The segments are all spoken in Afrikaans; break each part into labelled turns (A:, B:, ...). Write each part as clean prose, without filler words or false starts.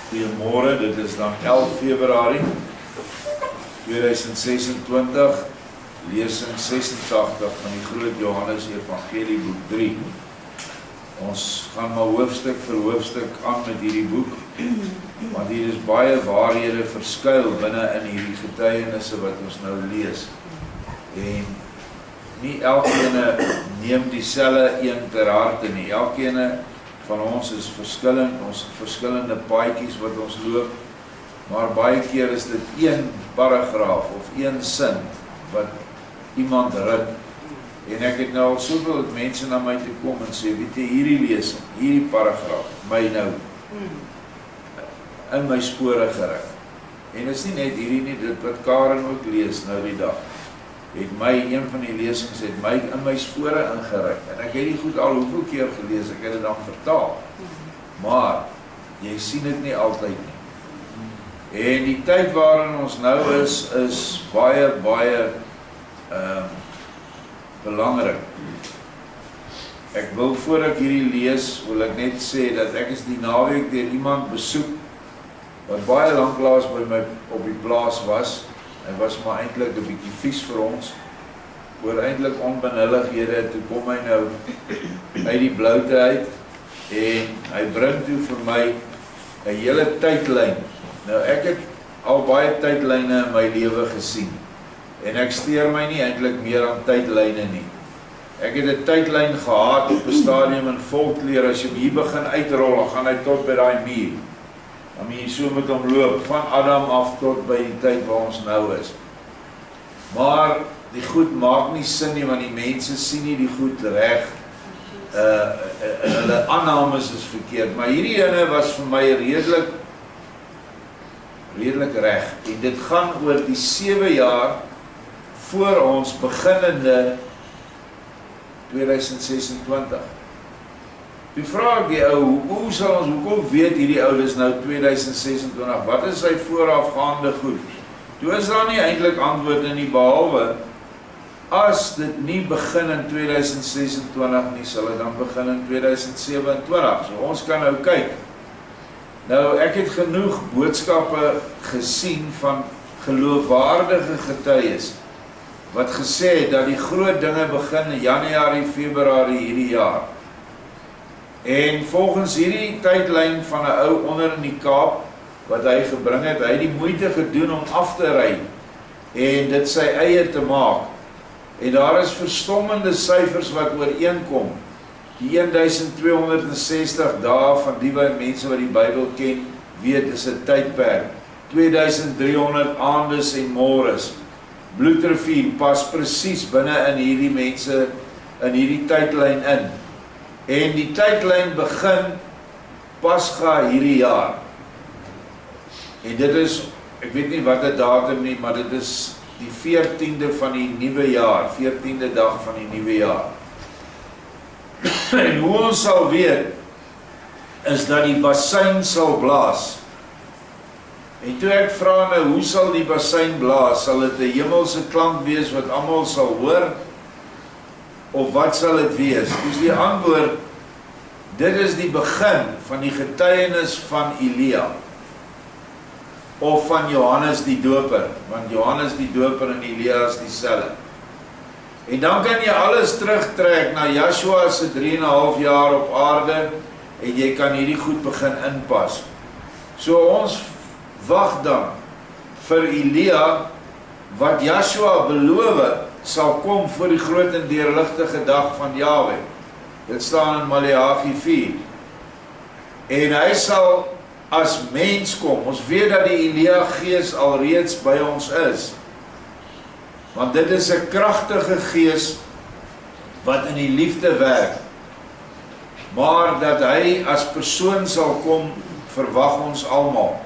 A: Goeiemôre, dit is dan 11 Februarie 2026, lesing 86 van die Groot Johannes Evangelie boek 3. Ons gaan maar hoofstuk vir hoofstuk aan met hierdie boek, want hier is baie waarhede verskuil binne in hierdie getuienisse wat ons nou lees. En nie elkene neem dieselfde een ter harte nie. Elkene van ons is verskillend, ons verskillende paadjies wat ons loop, maar baie keer is dit een paragraaf of een sin wat iemand rit. En ek het nou al soveel mense na my toe kom en sê, weet jy, hierdie lesing, hierdie paragraaf, my nou in my spore gerig. En is nie net hierdie nie, dit wat Karen ook lees nou die dag, het my, een van die lesings het my in my spore ingerig. En ek het die goed al hoeveel keer gelees, ek het dit dan vertaal. Maar, jy sien dit nie altyd nie. En die tyd waarin ons nou is baie belangrik. Ek wil, voor ek hierdie lees, wil ek net sê, dat ek is die naweek deur iemand besoek, wat baie lanklaas by my op die plaas was. Hy was maar eintlik 'n bietjie vies vir ons, oor eintlik onbenullighede, toe kom hy nou uit die bloute uit, en hy bring toe vir my 'n hele tydlyn. Nou ek het al baie tydlyne in my lewe gesien, en ek steur my nie eintlik meer aan tydlyne nie. Ek het 'n tydlyn gehad op 'n stadium in Volkleer, as jy hier begin uitrol, dan gaan hy tot by daai muur. Dan moet jy so met hom loop, van Adam af tot by die tyd waar ons nou is. Maar die goed maak nie sin nie, want die mense sien nie die goed reg, hulle aannames is verkeerd, maar hierdie ene was vir my redelik reg, en dit gaan oor die 7 jaar voor ons beginnende 2026. Die vraag die ou, hoekom weet hierdie oudes nou 2026, wat is sy voorafgaande goed? Toe is daar nie eintlik antwoorde nie, behalwe, as dit nie begin in 2026 nie, sal dit dan begin in 2027, so ons kan nou kyk. Nou, ek het genoeg boodskappe gesien van geloofwaardige getuies, wat gesê het dat die groot dinge begin in Januarie, Februarie hierdie jaar. En volgens hierdie tydlyn van 'n ou onder in die Kaap, wat hy gebring het, hy het die moeite gedoen om af te ry, en dit sy eie te maak. En daar is verstommende syfers wat ooreenkom. Die 1260 dae van die mense wat die Bybel ken, weet is 'n tydperk. 2300 aandes en môres. Bloedrivier pas presies binne in hierdie mense, in hierdie tydlyn in. En die tydlyn begin Pasga hierdie jaar. En dit is, ek weet nie wat 'n datum nie, maar dit is die 14de van die nuwe jaar, 14de dag van die nuwe jaar. En hoe ons sal weet, is dat die bassein sal blaas. En toe ek vra nou, hoe sal die bassein blaas? Sal dit 'n hemelse klank wees wat almal sal hoor? Of wat sal dit wees? Dus die antwoord, dit is die begin van die getuienis van Elia, of van Johannes die Doper, want Johannes die Doper en Elia is dieselfde. En dan kan jy alles terugtrek na Joshua se 3,5 jaar op aarde, en jy kan hierdie goed begin inpas. So ons wag dan vir Elia, wat Joshua beloof sal kom voor die groot en deurligtige dag van Jahwe. Dit staan in Maleagi 4. En hy sal as mens kom. Ons weet dat die Elia gees alreeds by ons is. Want dit is 'n kragtige gees wat in die liefde werk. Maar dat hy as persoon sal kom, verwag ons almal.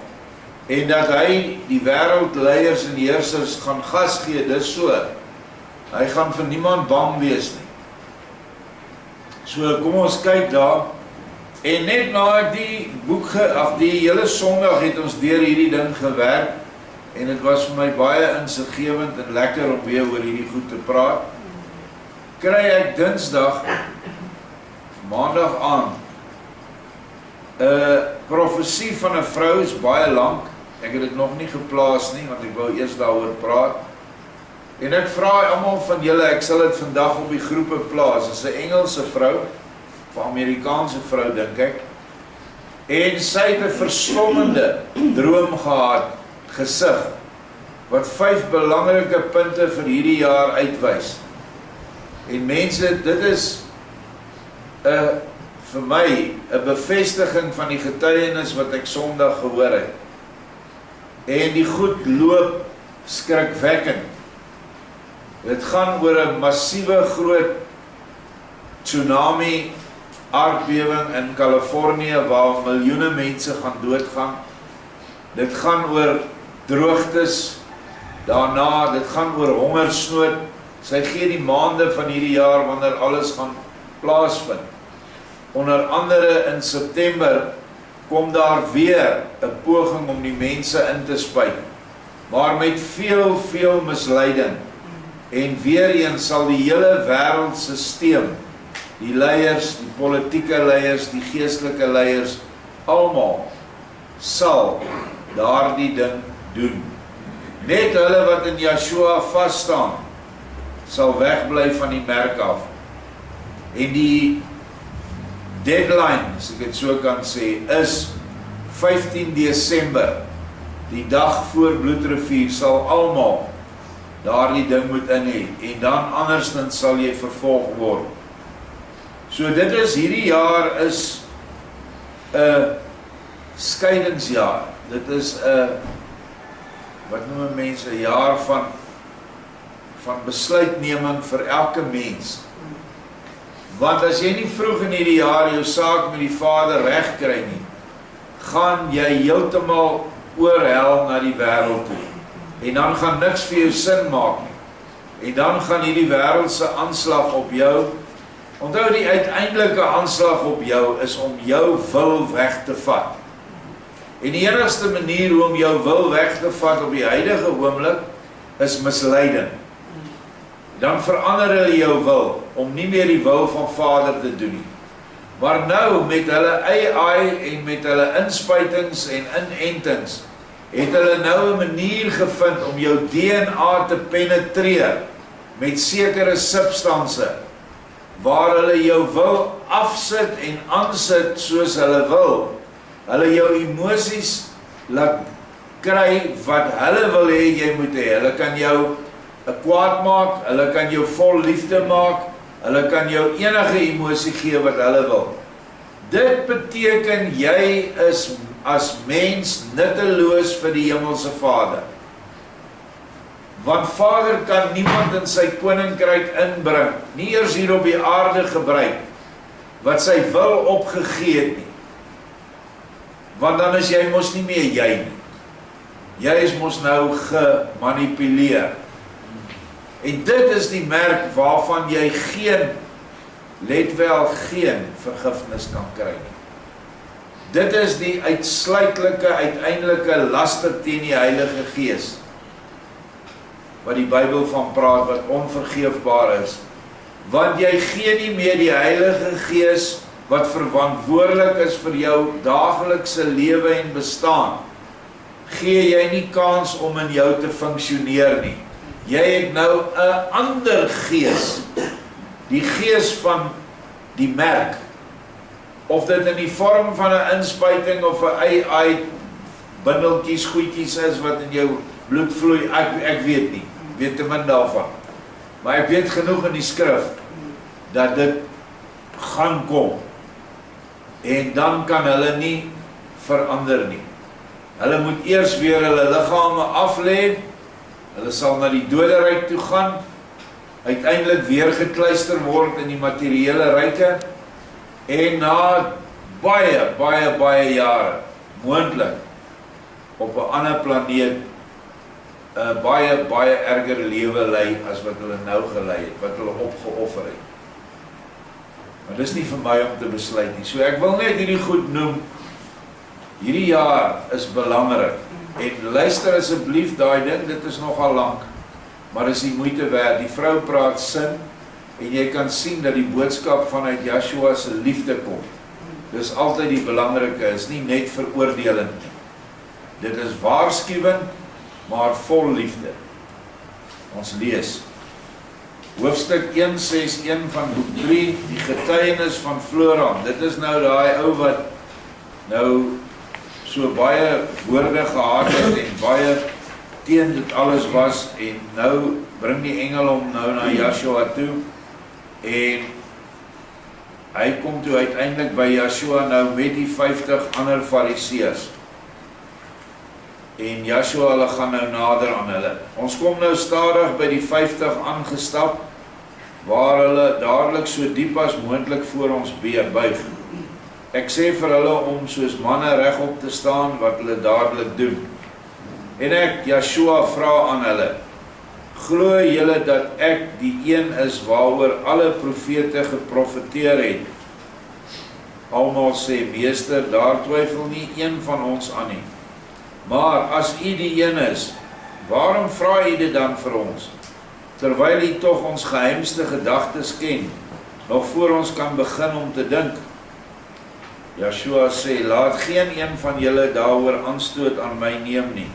A: En dat hy die wêreldleiers en heersers gaan gas gee, dis so. Hy gaan vir niemand bang wees nie. So kom ons kyk daar. En net na ek die boek, die hele Sondag het ons deur hierdie ding gewerk, en dit was vir my baie insiggewend en lekker om weer oor hierdie goed te praat. Kry ek Dinsdag, Maandag aan, profesie van 'n vrou is baie lank. Ek het dit nog nie geplaas nie, want ek wou eers daaroor praat. En ek vra almal van julle, ek sal dit vandag op die groepe plaas. Dit is 'n Engelse vrou, of Amerikaanse vrou dink ek. En sy het 'n verstommende droom gehad, gesig, wat 5 belangrike punte vir hierdie jaar uitwys. En mense, dit is vir my 'n bevestiging van die getuienis wat ek Sondag gehoor het. En die goed loop skrikwekkend. Dit gaan oor 'n massiewe groot tsunami aardbewing in Kalifornië waar miljoene mense gaan doodgaan. Dit gaan oor droogtes daarna, dit gaan oor hongersnood. Sy gee die maande van hierdie jaar wanneer alles gaan plaasvind. Onder andere in September kom daar weer 'n poging om die mense in te spuit, maar met veel misleiding. En weer eens sal die hele wêreldstelsel, die leiers, die politieke leiers, die geestelike leiers, almal sal daardie ding doen. Net hulle wat in Yeshua vas staan, sal wegbly van die merk af. En die deadline, as ek dit so kan sê, is 15 Desember, die dag voor Bloedrivier, sal almal daardie ding moet in hê, en dan andersins sal jy vervolg word. So dit is, hierdie jaar is 'n skeidingsjaar. Dit is 'n, wat noem mense, 'n jaar van besluitneming vir elke mens. Want as jy nie vroeg in hierdie jaar jou saak met die Vader reg kry nie, gaan jy heeltemal oorhel na die wêreld toe. En dan gaan niks vir jou sin maak nie. En dan gaan hierdie wêreldse aanslag op jou. Onthou, die uiteindelike aanslag op jou is om jou wil weg te vat. En die enigste manier hoe om jou wil weg te vat op die huidige oomblik is misleiding. Dan verander hulle jou wil om nie meer die wil van Vader te doen nie. Maar nou met hulle AI en met hulle inspuitings en inentings het hulle nou 'n manier gevind om jou DNA te penetreer met sekere substansie waar hulle jou wil afsit en aansit soos hulle wil. Hulle jou emosies laat kry wat hulle wil hê jy moet hê. Hulle kan jou kwaad maak, hulle kan jou vol liefde maak, hulle kan jou enige emosie gee wat hulle wil. Dit beteken jy is as mens nutteloos vir die hemelse Vader. Want Vader kan niemand in sy koninkryk inbring, nie eers hier op die aarde gebruik, wat sy wil opgegee het nie. Want dan is jy mos nie meer jy nie. Jy is mos nou gemanipuleer. En dit is die merk waarvan jy geen, let wel, geen vergifnis kan kry nie. Dit is die uiteindelike laster teen die Heilige Gees, wat die Bybel van praat, wat onvergeefbaar is. Want jy gee nie meer die Heilige Gees, wat verantwoordelik is vir jou daaglikse lewe en bestaan, gee jy nie kans om in jou te funksioneer nie. Jy het nou 'n ander gees, die gees van die merk, of dit in die vorm van 'n inspuiting of 'n AI bindeltjies, goedjies is wat in jou bloed vloei, ek weet nie, weet te min daarvan. Maar ek weet genoeg in die skrif, dat dit gaan kom, en dan kan hulle nie verander nie. Hulle moet eers weer hulle liggame aflê, hulle sal na die doderyk toe gaan, uiteindelik weer gekluister word in die materiële ryke, en na baie jare, moontlik, op 'n ander planeet, 'n baie erger lewe lei, as wat hulle nou gelei het, wat hulle opgeoffer het. Maar dis nie vir my om te besluit nie. So ek wil net hierdie goed noem. Hierdie jaar is belangrik. En luister asseblief daai ding, dit is nogal lank. Maar is die moeite werd. Die vrou praat sin, en jy kan sien dat die boodskap vanuit Yeshua se liefde kom. Dis altyd die belangrike, is nie net veroordelend nie. Dit is waarskuwend, maar vol liefde. Ons lees. Hoofstuk 161 van boek 3, die getuienis van Floran. Dit is nou daai ou wat nou so baie woorde gehad het en baie teen dit alles was en nou bring die engel hom nou na Joshua toe en hy kom toe uiteindelik by Joshua nou met die 50 ander fariseërs en Joshua hulle gaan nou nader aan hulle. Ons kom nou stadig by die 50 aangestap waar hulle dadelik so diep as moontlik voor ons buig. Ek sê vir hulle om soos manne regop te staan wat hulle dadelik doen. En ek, Joshua, vra aan hulle, glo julle dat ek die een is waaroor alle profete geprofeteer het? Almal sê, meester, daar twyfel nie een van ons aan nie. Maar as u die een is, waarom vra u dit dan vir ons? Terwyl u tog ons geheimste gedagtes ken, nog voor ons kan begin om te dink. Joshua sê, laat geen een van julle daaroor aanstoot aan my neem nie.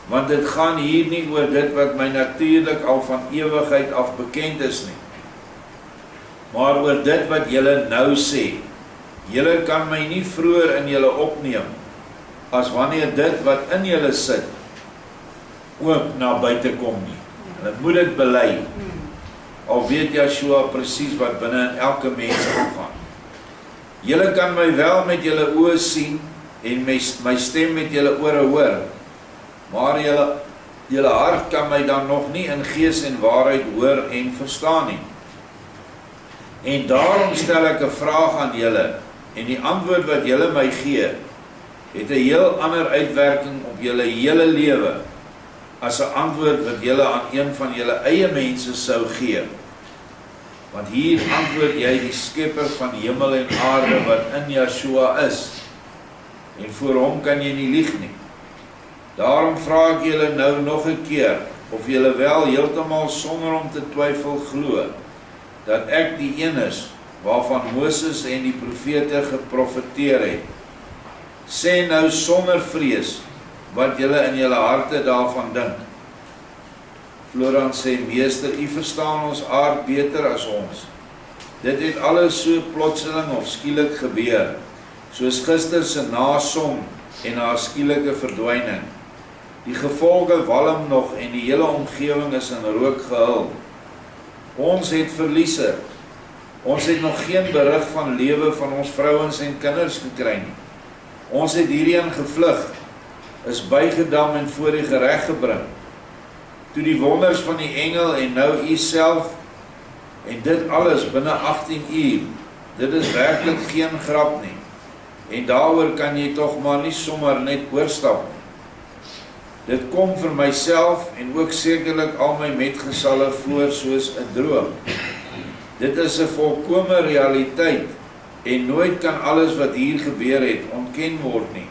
A: Want dit gaan hier nie oor dit wat my natuurlik al van ewigheid af bekend is nie. Maar oor dit wat julle nou sê. Julle kan my nie vroeër in julle opneem, as wanneer dit wat in julle sit, ook na buite kom nie. Hulle moet dit bely. Al weet Joshua presies wat binne in elke mens aangaan. Julle kan my wel met julle oë sien en my stem met julle ore hoor, maar julle hart kan my dan nog nie in gees en waarheid hoor en verstaan nie. En daarom stel ek 'n vraag aan julle, en die antwoord wat julle my gee, het 'n heel ander uitwerking op julle hele lewe, as 'n antwoord wat julle aan een van julle eie mense sou gee. Want hier antwoord jy die skepper van hemel en aarde wat in Joshua is, en voor hom kan jy nie lieg nie. Daarom vra ek julle nou nog 'n keer, of julle wel heeltemal sonder om te twyfel glo, dat ek die een is, waarvan Moses en die profete geprofeteer het. Sê nou sonder vrees, wat julle in julle harte daarvan dink. Floran sê, meester, u verstaan ons aard beter as ons. Dit het alles so plotseling of skielik gebeur, soos gister se nasom en haar skielike verdwyning. Die gevolge walm nog en die hele omgewing is in rook gehul. Ons het verliese. Ons het nog geen berig van lewe van ons vrouens en kinders gekry nie. Ons het hierheen gevlug, is bygedam en voor die gereg gebring. Toe die wonders van die engel en nou u self, en dit alles binne 18 uur, dit is werklik geen grap nie. En daaroor kan jy tog maar nie sommer net oorstap nie. Dit kom vir myself en ook sekerlik al my metgesalle voor soos 'n droom. Dit is 'n volkome realiteit en nooit kan alles wat hier gebeur het ontken word nie.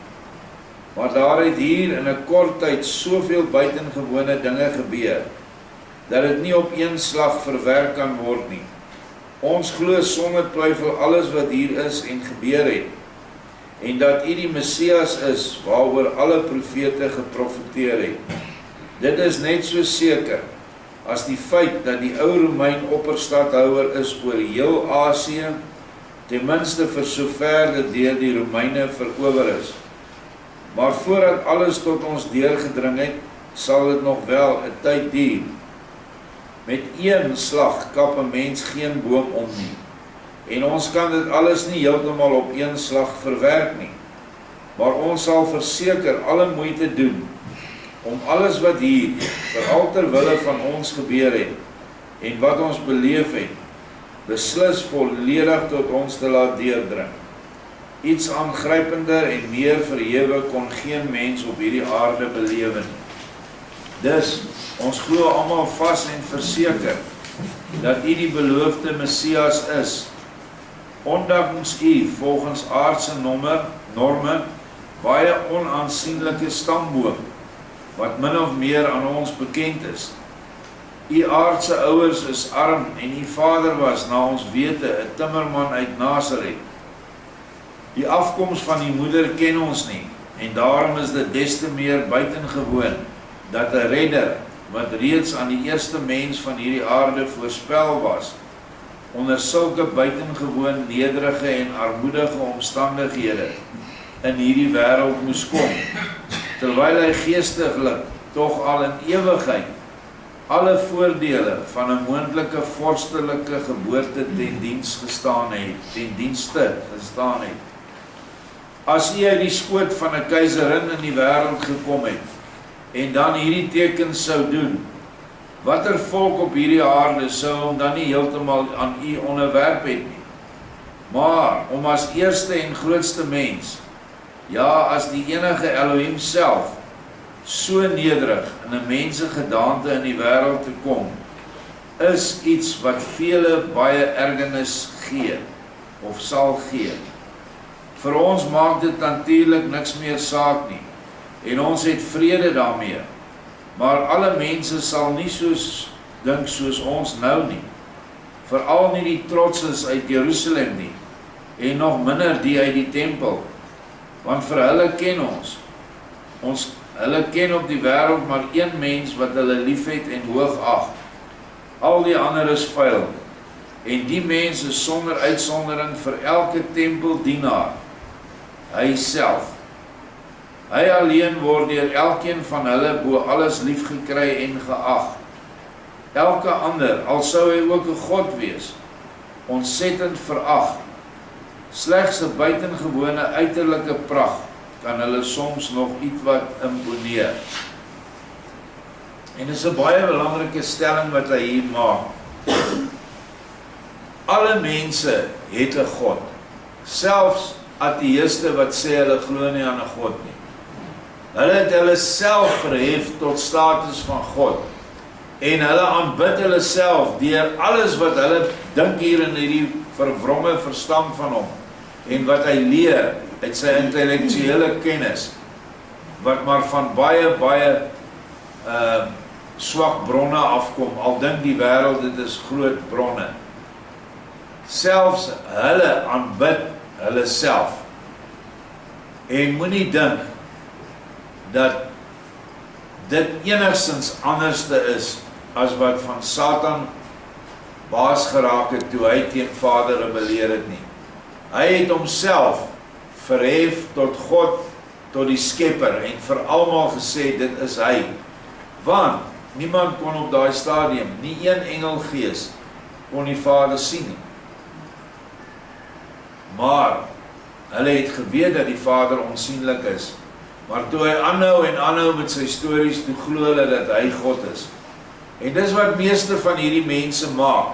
A: Maar daar het hier in 'n kort tyd soveel buitengewone dinge gebeur, dat dit nie op een slag verwerk kan word nie. Ons glo sonder twyfel alles wat hier is en gebeur het, en dat u die Messias is, waaroor alle profete geprofeteer het. Dit is net so seker, as die feit dat die ou Romein opperstadhouer is oor heel Asië, ten minste vir sover dit deur die Romeine verower is. Maar voordat alles tot ons deurgedring het, sal dit nog wel 'n tyd duur. Met een slag kap 'n mens geen boom om nie. En ons kan dit alles nie heeltemal op een slag verwerk nie. Maar ons sal verseker alle moeite doen om alles wat hier, veral ter wille van ons gebeur het, en wat ons beleef het, beslis volledig tot ons te laat deurdring. Iets aangrypender en meer verhewe kon geen mens op hierdie aarde belewe nie. Dus, ons glo almal vas en verseker, dat u die beloofde Messias is, ondanks u volgens aardse norme, baie onaansienlike stamboom, wat min of meer aan ons bekend is. U aardse ouers is arm en u vader was, na ons wete, 'n timmerman uit Nasaret. Die afkoms van die moeder ken ons nie, en daarom is dit des te meer buitengewoon, dat 'n redder, wat reeds aan die eerste mens van hierdie aarde voorspel was, onder sulke buitengewoon nederige en armoedige omstandighede in hierdie wêreld moes kom, terwyl hy geestiglik tog al in ewigheid alle voordele van 'n moontlike vorsterlike geboorte ten dienste gestaan het. As hy uit die skoot van 'n keiserin in die wêreld gekom het, en dan hierdie teken sou doen, watter volk op hierdie aarde sou hom dan nie heeltemal aan u onderwerp het nie? Maar om as eerste en grootste mens, ja, as die enige Elohim self, so nederig in 'n mensegedaante in die wêreld te kom, is iets wat vele baie ergernis gee, of sal gee. Vir ons maak dit natuurlik niks meer saak nie, en ons het vrede daarmee, maar alle mense sal nie soos dink soos ons nou nie, veral nie die trotses uit Jerusalem nie, en nog minder die uit die tempel, want vir hulle ken hulle ken op die wêreld maar een mens wat hulle liefhet en hoog ag. Al die ander is vuil, en die mens is sonder uitsondering vir elke tempeldienaar, hy self. Hy alleen word deur elkeen van hulle bo alles lief gekry en geag. Elke ander, al sou hy ook 'n God wees, ontsettend verag. Slegs 'n buitengewone uiterlike pragt kan hulle soms nog ietwat imponeer. En dit is 'n baie belangrike stelling wat hy hier maak. Alle mense het 'n God, selfs ateïste wat sê hulle glo nie aan 'n God nie. Hulle het hulle self verhef tot status van God, en hulle aanbid hulle self deur alles wat hulle dink hier in hierdie verwromme verstand van hom, en wat hy leer uit sy intellektuele kennis, wat maar van baie swak bronne afkom, al dink die wêreld dit is groot bronne. Selfs hulle aanbid hulle self, en moenie dink dat dit enigstens anderste is as wat van Satan baas geraak het toe hy teen Vader rebelleer het nie. Hy het homself verhef tot God, tot die Skepper, en vir almal gesê dit is hy, want niemand kon op daai stadium, nie een engelgees kon die Vader sien nie. Maar hulle het geweet dat die Vader onsienlik is, maar toe hy aanhou met sy stories, toe glo hulle dat hy God is. En dis wat meeste van hierdie mense maak.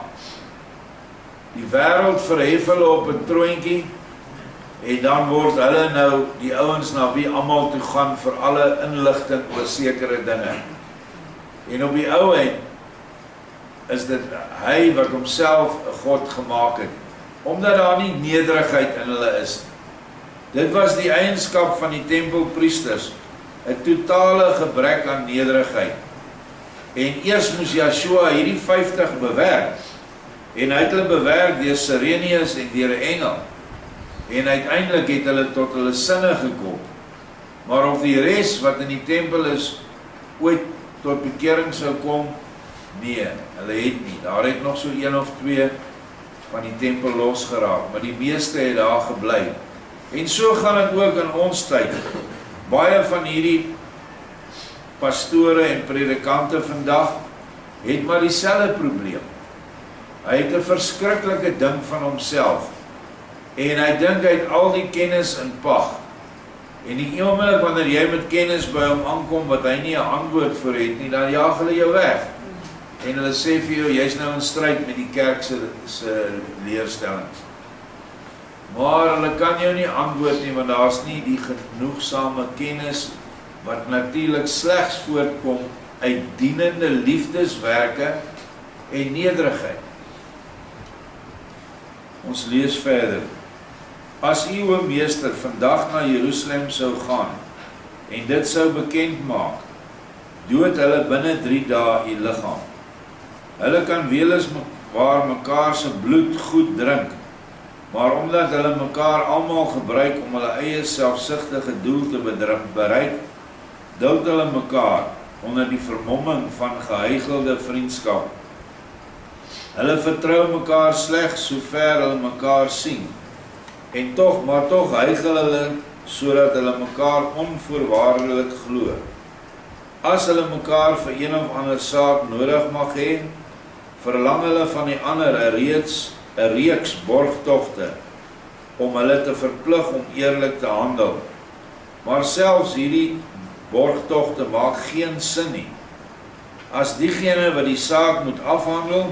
A: Die wêreld verhef hulle op 'n troontjie, en dan word hulle nou die ouens na wie almal toe gaan vir alle inligting oor sekere dinge. En op die ou end is dit hy wat homself 'n God gemaak het, omdat daar nie nederigheid in hulle is. Dit was die eienskap van die tempelpriesters, 'n totale gebrek aan nederigheid. En eers moes Yeshua hierdie 50 bewerk, en hy het hulle bewerk deur Sirenius en deur 'n engel, en uiteindelik het hulle tot hulle sinne gekom. Maar of die res wat in die tempel is ooit tot bekering sou kom, nee, hulle het nie. Daar het nog so 1 of 2 van die tempel losgeraak, maar die meeste het daar gebly. En so gaan dit ook in ons tyd. Baie van hierdie pastore en predikante vandag het maar dieselfde probleem. Hy het 'n verskriklike ding van homself, en hy dink hy het al die kennis in pag. En die oomblik wanneer jy met kennis by hom aankom wat hy nie 'n antwoord vir het nie, dan jaag hulle jou weg. En hulle sê vir jou, jy's nou in stryd met die kerk se leerstellings. Maar hulle kan jou nie antwoord nie, want daar's nie die genoegsame kennis wat natuurlik slegs voortkom uit dienende liefdeswerke en nederigheid. Ons lees verder. As u, o meester, vandag na Jerusalem sou gaan en dit sou bekend maak, dood hulle binne 3 dae u liggaam. Hulle kan weliswaar mekaar se bloed goed drink, maar omdat hulle mekaar almal gebruik om hulle eie selfsugtige doel te bereik, duld hulle mekaar onder die vermomming van gehuichelde vriendskap. Hulle vertrou mekaar slegs sover hulle mekaar sien, en maar tog huichel hulle sodat hulle mekaar onvoorwaardelik glo. As hulle mekaar vir een of ander saak nodig mag hê, verlang hulle van die ander 'n reeks borgtogte om hulle te verplig om eerlik te handel. Maar selfs hierdie borgtogte maak geen sin nie. As diegene wat die saak moet afhandel,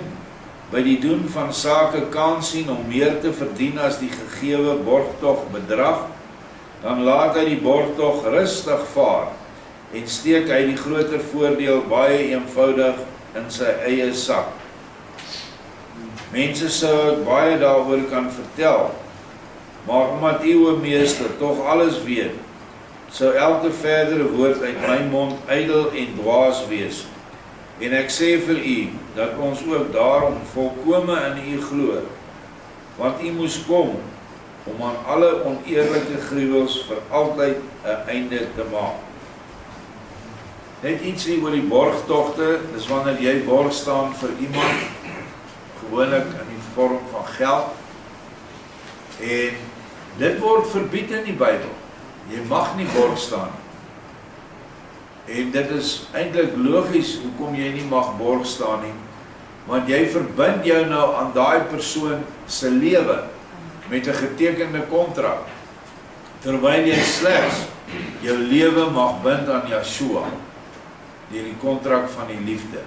A: by die doen van sake kans sien om meer te verdien as die gegewe borgtog bedrag, dan laat hy die borgtog rustig vaar en steek hy die groter voordeel baie eenvoudig in sy eie sak. Mense sou baie daaroor kan vertel, maar omdat u, o meester, tog alles weet, sou elke verdere woord uit my mond ydel en dwaas wees. En ek sê vir u, dat ons ook daarom volkome in u glo, want u moes kom, om aan alle oneerlike gruwels vir altyd 'n einde te maak. Net ietsie oor die borgtogte, dis wanneer jy borg staan vir iemand, gewoonlik in die vorm van geld, en dit word verbied in die Bybel. Jy mag nie borg staan nie. En dit is eintlik logies hoekom jy nie mag borg staan nie, want jy verbind jou nou aan daai persoon se lewe met 'n getekende kontrak, terwyl jy slegs jou lewe mag bind aan Yeshua deur die kontrak van die liefde.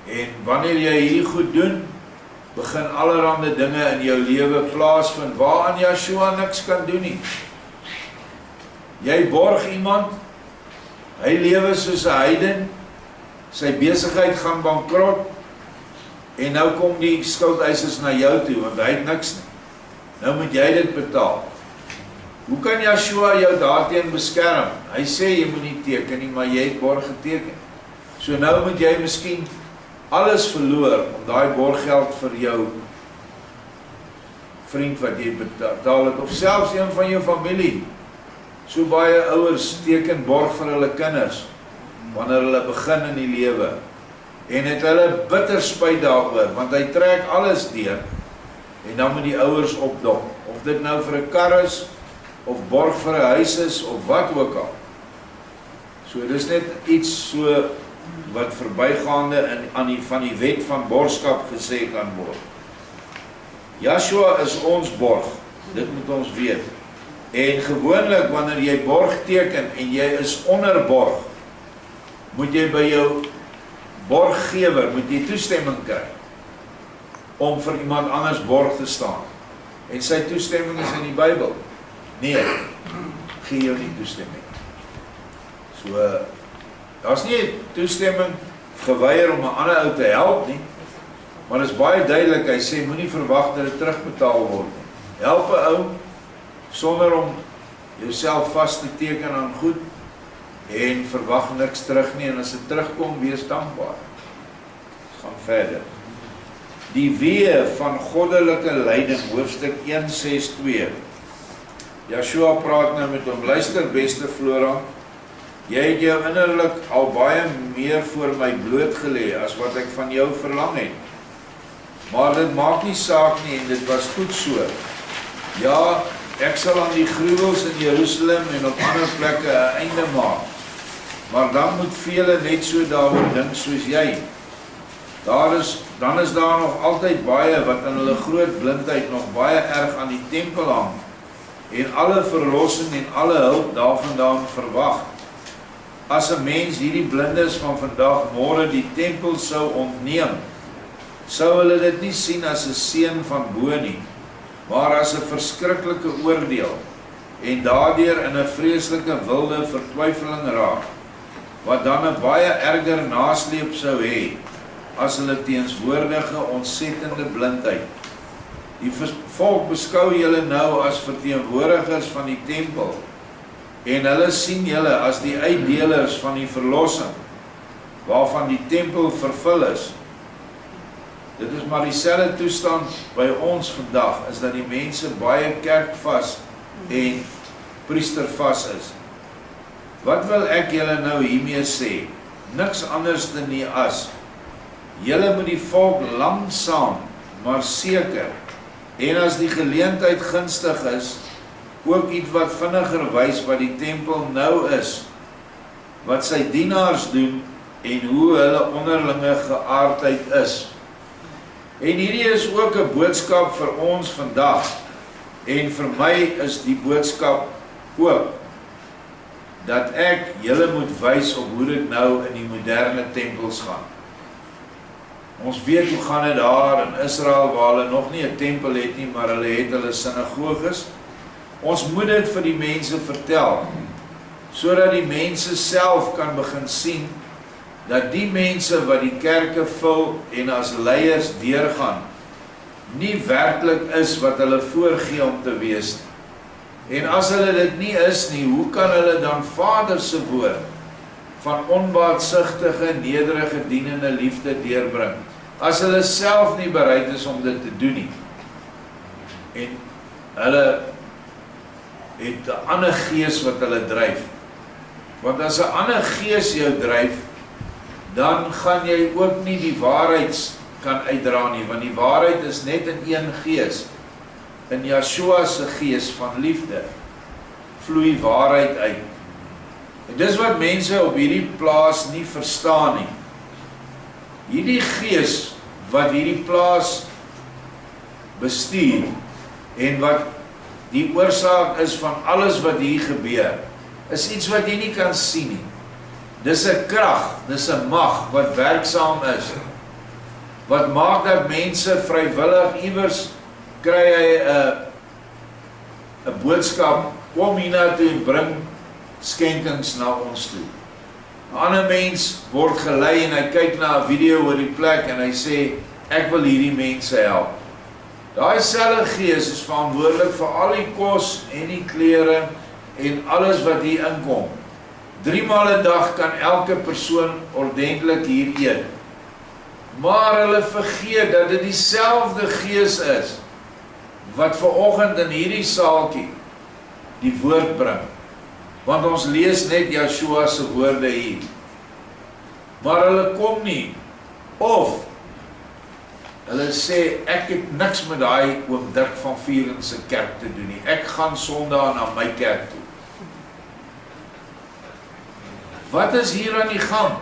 A: En wanneer jy hier goed doen, begin allerhande dinge in jou lewe plaasvind waaraan Yeshua niks kan doen nie. Jy borg iemand, hy lewe soos 'n heiden, sy besigheid gaan bankrot, en nou kom die skuldeisers na jou toe, want hy het niks nie. Nou moet jy dit betaal. Hoe kan Yeshua jou daarteen beskerm? Hy sê jy moet nie teken nie, maar jy het borg geteken. So nou moet jy miskien alles verloor om daai borggeld vir jou vriend wat jy betaal het, of selfs een van jou familie. So baie ouers teken borg vir hulle kinders wanneer hulle begin in die lewe, en het hulle bitter spyt daaroor, want hy trek alles deur, en dan moet die ouers opdom, of dit nou vir 'n kar is, of borg vir 'n huis is, of wat ook al. So dis net iets so wat verbygaande van die wet van borgskap gesê kan word. Yeshua is ons borg, dit moet ons weet. En gewoonlik wanneer jy borg teken en jy is onder borg, moet jy by jou borggewer, moet jy toestemming kry om vir iemand anders borg te staan. En sy toestemming is in die Bybel. Nee, gee jou nie toestemming. So, daar's nie toestemming geweier om 'n ander ou te help nie, maar dit is baie duidelik, hy sê, moenie verwag dat dit terugbetaal word nie. Help 'n ou, sonder om jouself vas te teken aan goed, en verwag niks terug nie, en as dit terugkom, wees dankbaar. Ons gaan verder. Die weë van goddelike leiding, hoofstuk 1:6-2. Yeshua praat nou met hom, luister beste Flora, jy het jou innerlik al baie meer voor my blootgelê as wat ek van jou verlang het. Maar dit maak nie saak nie, en dit was goed so. Ja, ek sal aan die gruwels in Jerusalem en op ander plekke 'n einde maak. Maar dan moet vele net so daaroor dink soos jy. Dan is daar nog altyd baie wat in hulle groot blindheid nog baie erg aan die tempel hang en alle verlossing en alle hulp daarvandaan verwag. As 'n mens hierdie blindes van vandag môre die tempel sou ontneem, sou hulle dit nie sien as 'n seën van bo nie, maar as 'n verskriklike oordeel, en daardeur in 'n vreeslike wilde vertwyfeling raak, wat dan 'n baie erger nasleep sou hê as hulle teenswoordige ontsettende blindheid. Die volk beskou julle nou as verteenwoordigers van die tempel, en hulle sien julle as die uitdelers van die verlossing, waarvan die tempel vervul is. Dit is maar dieselfde toestand by ons vandag, is dat die mense baie kerkvas en priestervas is. Wat wil ek julle nou hiermee sê? Niks anders dan nie as, julle moet die volk langsaam, maar seker, en as die geleentheid gunstig is, ook iets wat vinniger wys wat die tempel nou is, wat sy dienaars doen, en hoe hulle onderlinge geaardheid is. En hierdie is ook 'n boodskap vir ons vandag, en vir my is die boodskap ook, dat ek julle moet wys op hoe dit nou in die moderne tempels gaan. Ons weet hoe gaan dit daar in Israel, waar hulle nog nie 'n tempel het nie, maar hulle het hulle sinagoges. Ons moet dit vir die mense vertel, sodat die mense self kan begin sien, dat die mense wat die kerke vul en as leiers deurgaan, nie werklik is wat hulle voorgee om te wees nie. En as hulle dit nie is nie, hoe kan hulle dan Vader se woord van onbaatsigtige, nederige, dienende liefde deurbring, as hulle self nie bereid is om dit te doen nie? En hulle het 'n ander gees wat hulle dryf. Want as 'n ander gees jou dryf, dan gaan jy ook nie die waarheid kan uitdra nie, want die waarheid is net in een gees. In Yeshua se gees van liefde vloei waarheid uit. En dis wat mense op hierdie plaas nie verstaan nie. Hierdie gees wat hierdie plaas bestuur en wat die oorsaak is van alles wat hier gebeur, is iets wat jy nie kan sien nie. Dis 'n krag, dis 'n mag wat werksaam is, wat maak dat mense vrywillig iewers kry hy 'n boodskap, kom hiernatoe en bring skenkings na ons toe. 'n Ander mens word gelei en hy kyk na 'n video oor die plek en hy sê, ek wil hierdie mense help. Daai selfde gees is verantwoordelik vir al die kos en die klere en alles wat hier inkom. 3 maal 'n dag kan elke persoon ordentlik hier eet. Maar hulle vergeet dat dit dieselfde gees is wat vanoggend in hierdie saaltjie die woord bring. Want ons lees net Yeshua se woorde hier. Maar hulle kom nie, of hulle sê, ek het niks met daai oom Dirk van Vuren se kerk te doen nie. Ek gaan Sondag na my kerk toe. Wat is hier aan die gang?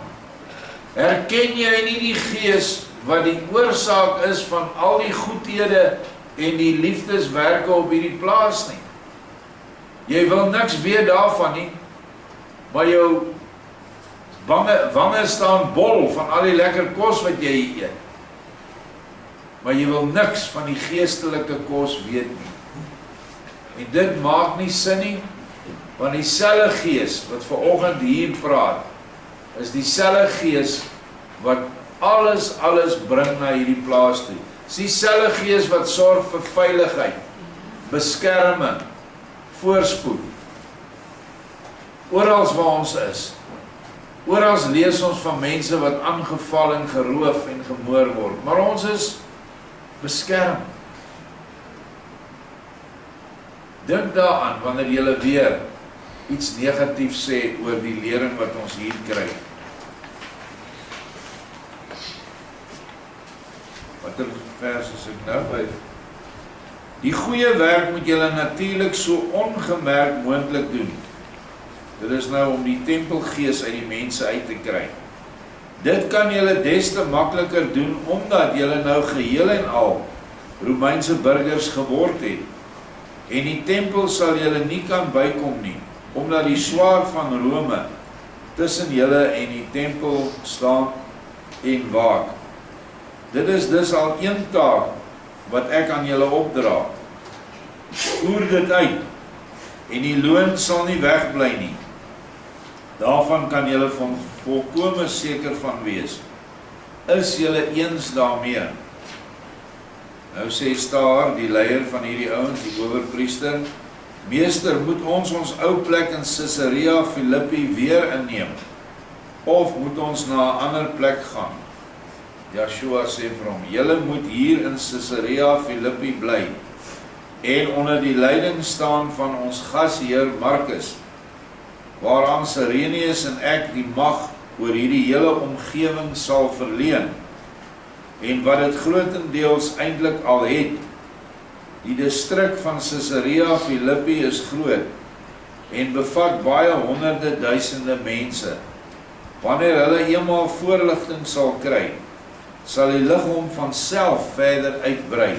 A: Herken jy nie die gees wat die oorsaak is van al die goedhede en die liefdeswerke op hierdie plaas nie? Jy wil niks weet daarvan nie, maar jou wange staan bol van al die lekker kos wat jy eet. Maar jy wil niks van die geestelike kos weet nie. En dit maak nie sin nie, want dieselfde gees wat vanoggend hier praat, is dieselfde gees wat alles bring na hierdie plaas toe. Dis dieselfde gees wat sorg vir veiligheid, beskerming, voorspoed. Orals waar ons is. Orals lees ons van mense wat aangeval en geroof en gemoor word, maar ons is beskerm. Dink daaraan wanneer jy weer iets negatief sê oor die lering wat ons hier kry. Watter vers is ek nou by? Die goeie werk moet julle natuurlik so ongemerk moontlik doen. Dit is nou om die tempelgees uit die mense uit te kry. Dit kan julle des te makliker doen, omdat julle nou geheel en al Romeinse burgers geword het. En die tempel sal julle nie kan bykom nie, omdat die swaard van Rome tussen julle en die tempel staan en waak. Dit is dus al een taak wat ek aan julle opdra. Voer dit uit, en die loon sal nie wegbly nie. Daarvan kan julle volkome seker van wees. Is julle eens daarmee? Nou sê Staar, die leier van hierdie ouens, die owerpriester, meester, moet ons ou plek in Caesarea Philippi weer inneem, of moet ons na 'n ander plek gaan? Joshua sê vir hom, julle moet hier in Caesarea Philippi bly en onder die leiding staan van ons gasheer Markus, waaraan Cyrenius en ek die mag oor hierdie hele omgewing sal verleen, en wat dit grotendeels eintlik al het. Die distrik van Caesarea Philippi is groot en bevat baie honderde duisende mense. Wanneer hulle eenmaal voorligting sal kry, sal die liggaam van self verder uitbrei.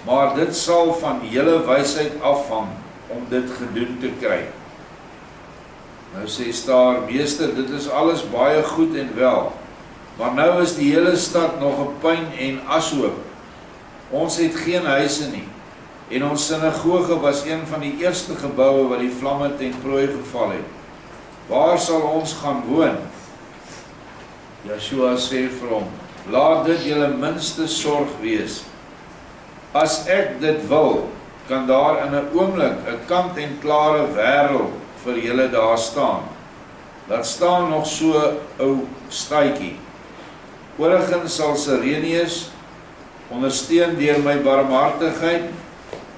A: Maar dit sal van julle wysheid afhang om dit gedoen te kry. Nou sê daar, meester, dit is alles baie goed en wel, maar nou is die hele stad nog 'n puin en ashoop. Ons het geen huise nie, en ons sinagoge was een van die eerste geboue wat die vlamme ten prooi geval het. Waar sal ons gaan woon? Joshua sê vir hom, laat dit julle minste sorg wees. As ek dit wil, kan daar in 'n oomblik 'n kant en klare wêreld vir julle daar staan. Laat staan nog so 'n ou staatjie. Oorigens sal Cyrenius, ondersteun deur my barmhartigheid,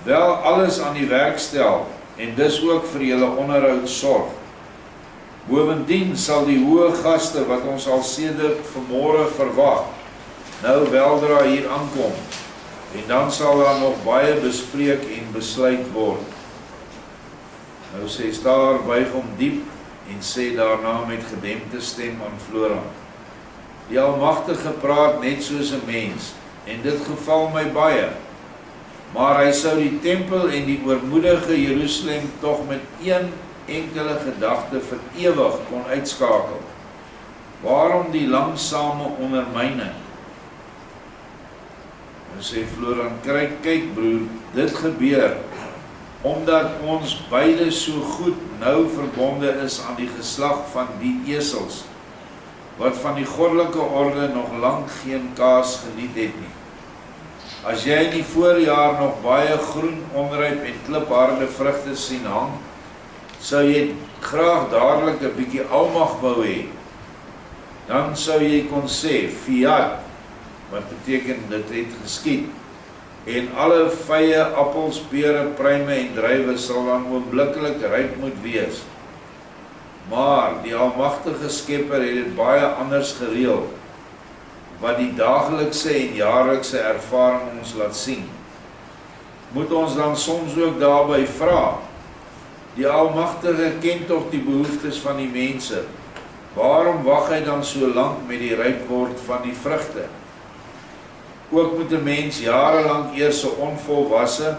A: wel alles aan die werk stel en dis ook vir julle onderhoud sorg. Bovendien sal die hoë gaste wat ons al sedert vanmôre verwag, nou weldra hier aankom, en dan sal daar nog baie bespreek en besluit word. Nou sê daar, buig hom diep en sê daarna met gedempte stem aan Floran, die Almagtige praat net soos 'n mens, en dit geval my baie, maar hy sou die tempel en die oormoedige Jerusalem tog met een enkele gedagte vir ewig kon uitskakel. Waarom die langsame ondermyning? En sê Floran, kyk broer, dit gebeur, omdat ons beide so goed nou verbonde is aan die geslag van die esels, wat van die goddelike orde nog lank geen kaas geniet het nie. As jy in die voorjaar nog baie groen, onryp en klipharde vrugte sien hang, sou jy graag dadelik 'n bietjie almag wou hê. Dan sou jy kon sê, fiat, wat beteken dit het geskied, en alle vye, appels, pere, pruime en druiwe sal dan oombliklik ryp moet wees. Maar die Almagtige Skepper het dit baie anders gereël, wat die daaglikse en jaarlikse ervaring ons laat sien. Moet ons dan soms ook daarby vra, die Almagtige ken tog die behoeftes van die mense, waarom wag hy dan so lank met die ryp word van die vrugte? Ook moet 'n mens jarelang eers 'n onvolwasse,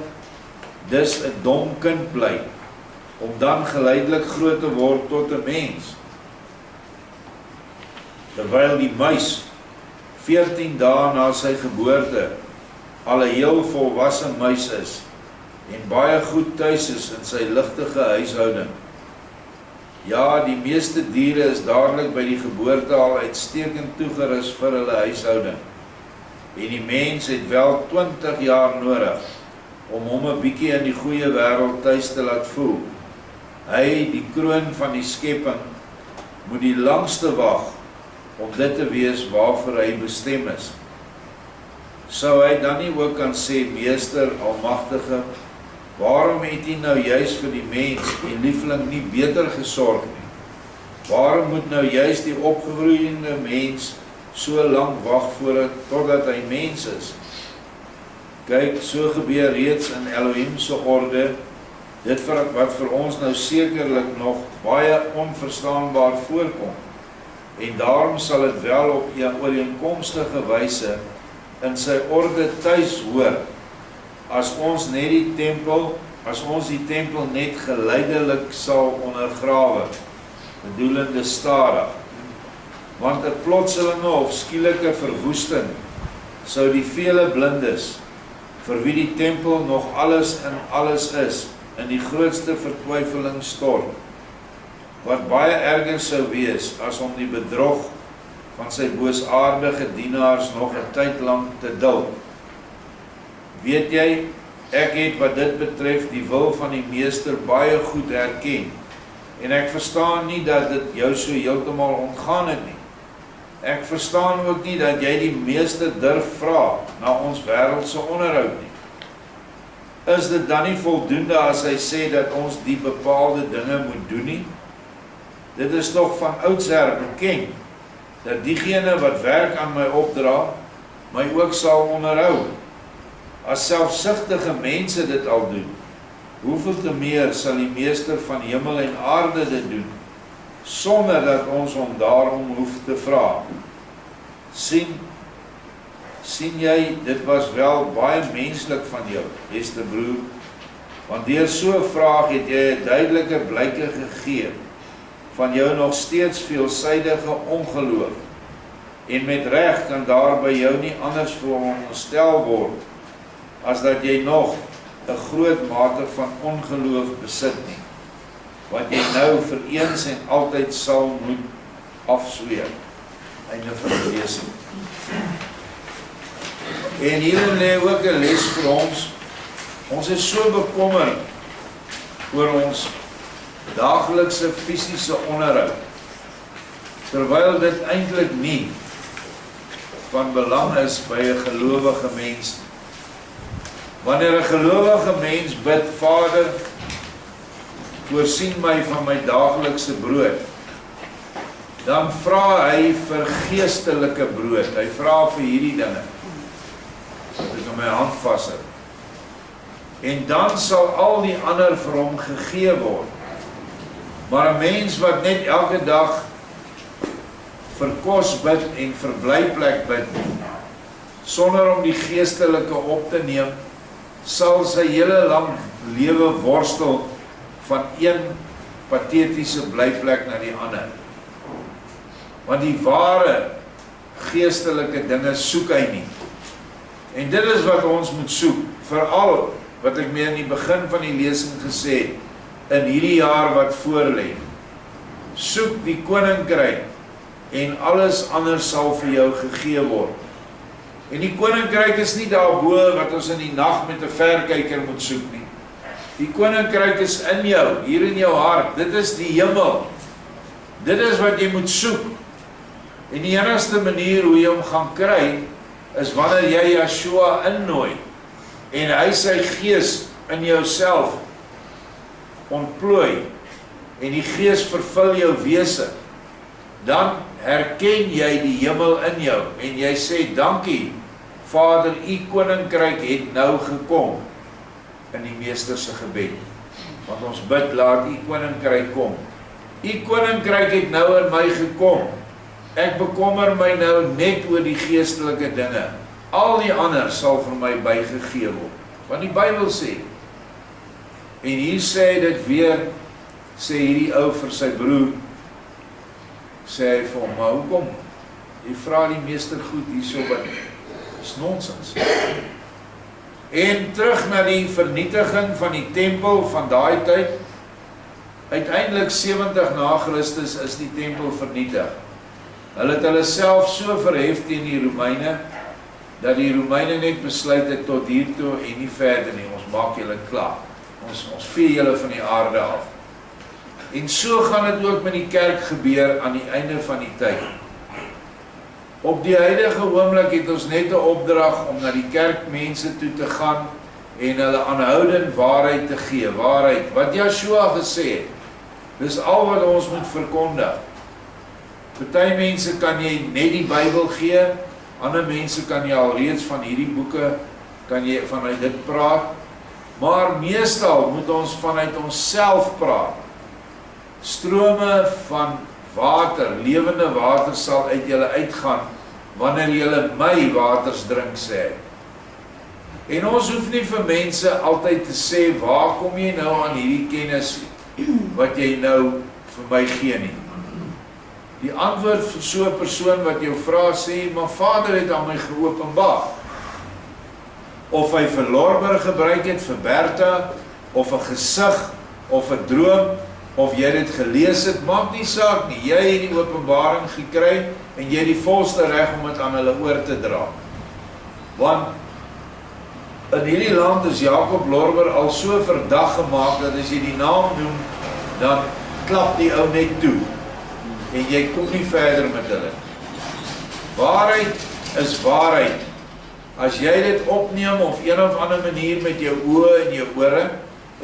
A: dis 'n dom kind bly, om dan geleidelik groot te word tot 'n mens. Terwyl die muis 14 dae na sy geboorte al 'n heel volwasse muis is en baie goed tuis is in sy ligtige huishouding. Ja, die meeste diere is dadelik by die geboorte al uitstekend toegerus vir hulle huishouding. En die mens het wel 20 jaar nodig om hom 'n bietjie in die goeie wêreld tuis te laat voel. Hy, die kroon van die skepping, moet die langste wag om dit te wees waarvoor hy bestem is. Sou hy dan nie ook kan sê, Meester, Almagtige, waarom het U nou juis vir die mens, die liefling, nie beter gesorg nie? Waarom moet nou juis die opgegroeide mens so lank wag totdat hy mens is? Kyk, so gebeur reeds in Elohim se orde, dit wat vir ons nou sekerlik nog baie onverstaanbaar voorkom, en daarom sal dit wel op 'n ooreenkomstige wyse in sy orde tuis hoor, as ons die tempel net geleidelik sal ondergrawe, bedoelende stadig, want 'n plotselinge of skielike verwoesting sou die vele blindes, vir wie die tempel nog alles in alles is, in die grootste vertwyfeling stort, wat baie erger sou wees as om die bedrog van sy boosaardige dienaars nog 'n tyd lank te duld. Weet jy, ek het wat dit betref die wil van die Meester baie goed herken, en ek verstaan nie dat dit jou so heeltemal ontgaan het nie. Ek verstaan ook nie dat jy die meeste durf vra na ons wêreldse onderhoud nie. Is dit dan nie voldoende as hy sê dat ons die bepaalde dinge moet doen nie? Dit is tog van oudsher bekend, dat diegene wat werk aan my opdra, my ook sal onderhou. As selfsugtige mense dit al doen, hoeveel te meer sal die meester van hemel en aarde dit doen, sonder dat ons hom daarom hoef te vra. Sien jy, dit was wel baie menslik van jou, beste broer, want deur so 'n vraag het jy 'n duidelike blyke gegee van jou nog steeds veelsidige ongeloof, en met reg kan daar by jou nie anders veronderstel word, as dat jy nog 'n groot mate van ongeloof besit nie, wat jy nou vir eens en altyd sal moet afsweer. Einde van die lesing. En hierin lê ook 'n les vir ons. Ons is so bekommerd oor ons daaglikse fisiese onderhoud, terwyl dit eintlik nie van belang is by 'n gelowige mens. Wanneer 'n gelowige mens bid, Vader, voorsien my van my daaglikse brood, dan vra hy vir geestelike brood. Hy vra vir hierdie dinge wat ek in my hand vashou. En dan sal al die ander vir hom gegee word. Maar 'n mens wat net elke dag vir kos bid en vir blyplek bid, sonder om die geestelike op te neem, sal sy hele lang lewe worstel van een patetiese blyplek na die ander. Want die ware geestelike dinge soek hy nie. En dit is wat ons moet soek, veral wat ek meer in die begin van die lesing gesê het, in hierdie jaar wat voorlê. Soek die koninkryk en alles anders sal vir jou gegee word. En die koninkryk is nie daarbo wat ons in die nag met 'n verkyker moet soek nie. Die koninkryk is in jou, hier in jou hart. Dit is die hemel. Dit is wat jy moet soek. En die enigste manier hoe jy hom gaan kry, is wanneer jy Yeshua innooi en hy sy gees in jouself ontplooi en die gees vervul jou wese. Dan herken jy die hemel in jou en jy sê, dankie Vader, u koninkryk het nou gekom, in die meester se gebed. Want ons bid, laat u koninkryk kom. U koninkryk het nou in my gekom. Ek bekommer my nou net oor die geestelike dinge. Al die ander sal vir my bygegee word. Want die Bybel sê, en hier sê dit weer, sê hierdie ou vir sy broer, sê hy vir hom, maar hoekom? Jy vra die meester goed hierso wat is nonsens. En terug na die vernietiging van die tempel van daai tyd, uiteindelik 70 na Christus is die tempel vernietig. Hulle het hulle self so verhef teen die Romeine, dat die Romeine net besluit het tot hiertoe en nie verder nie, ons maak julle klaar. Ons vee julle van die aarde af. En so gaan dit ook met die kerk gebeur aan die einde van die tyd. Op die huidige oomblik het ons net 'n opdrag om na die kerkmense toe te gaan en hulle aanhoudend waarheid te gee, waarheid, wat Yeshua gesê het. Dis al wat ons moet verkondig. Party mense kan jy net die Bybel gee, ander mense kan jy alreeds van hierdie boeke, kan jy vanuit dit praat, maar meestal moet ons vanuit onsself praat. Strome van water, lewende water sal uit julle uitgaan, wanneer julle my waters drink, sê hy. En ons hoef nie vir mense altyd te sê, waar kom jy nou aan hierdie kennis, wat jy nou vir my gee nie. Die antwoord vir so 'n persoon wat jou vra, sê, maar Vader het aan my geopenbaar. Of hy vir Lorber gebruik het, vir Bertha, of 'n gesig, of 'n droom, of jy dit gelees het, maak nie saak nie. Jy het die openbaring gekry, en jy het die volste reg om dit aan hulle oor te dra. Want in hierdie land is Jacob Lorber al so verdag gemaak, dat as jy die naam noem, dan klap die ou net toe. En jy kom nie verder met hulle. Waarheid is waarheid. As jy dit opneem op een of ander manier met jou oë en jou ore,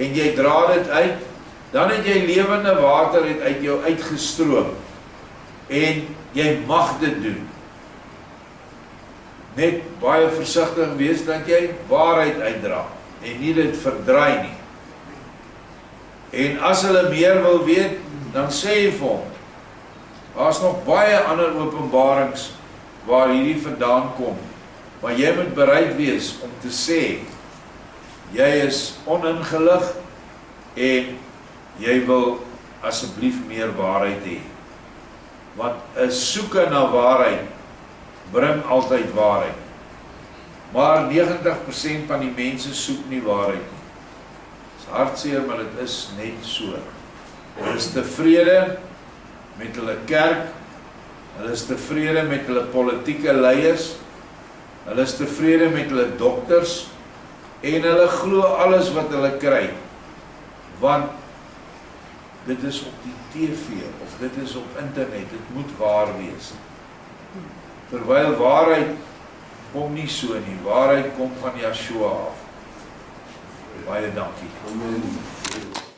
A: en jy dra dit uit, dan het jy lewende water het uit jou uitgestroom. En jy mag dit doen. Net baie versigtig wees dat jy waarheid uitdra, en nie dit verdraai nie. En as hulle meer wil weet, dan sê jy vir hom, daar's nog baie ander openbarings waar hierdie vandaan kom, maar jy moet bereid wees om te sê, jy is oningelig en jy wil asseblief meer waarheid hê. Want 'n soeke na waarheid bring altyd waarheid. Maar 90% van die mense soek nie waarheid nie. Dit is hartseer, maar dit is net so. Hulle is tevrede met hulle kerk, hulle is tevrede met hulle politieke leiers, hulle is tevrede met hulle dokters, en hulle glo alles wat hulle kry, want dit is op die TV, of dit is op internet, dit moet waar wees. Terwyl waarheid kom nie so nie, waarheid kom van Yeshua af. Baie dankie.
B: Amen.